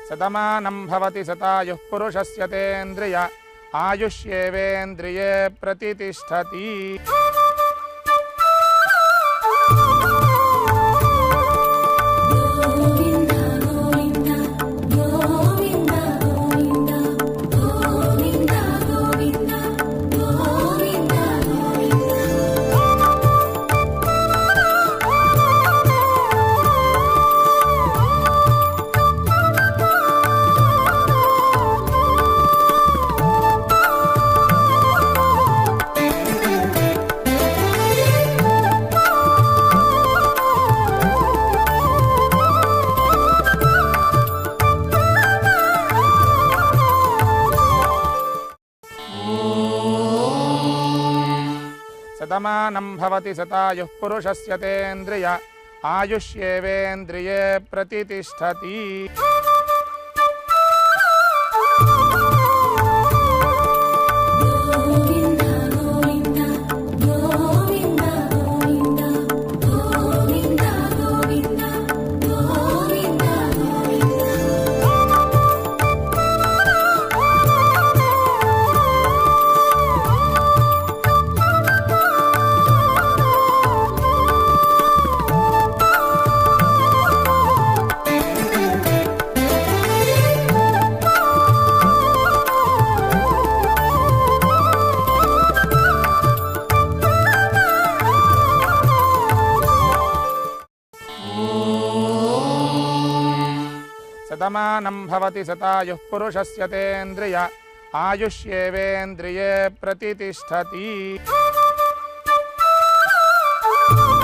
Shatamanam Bhavati శతాయుః పురుషస్య తేంద్రియ ఆయుష్యేవేంద్రియే ప్రతితిష్ఠతి. Shatamanam Bhavati శతాయుః పురుషస్య తేంద్రియ ఆయుష్యేవేంద్రియే ప్రతితిష్ఠతి. Shatamanam Bhavati శతాయుః పురుషస్య తేంద్రియ ఆయుష్యేవేంద్రియే ప్రతితిష్ఠతి. Shatamanam Bhavati శతాయుః పురుషస్య తేంద్రియ ఆయుష్యేవేంద్రియే ప్రతితిష్ఠతి.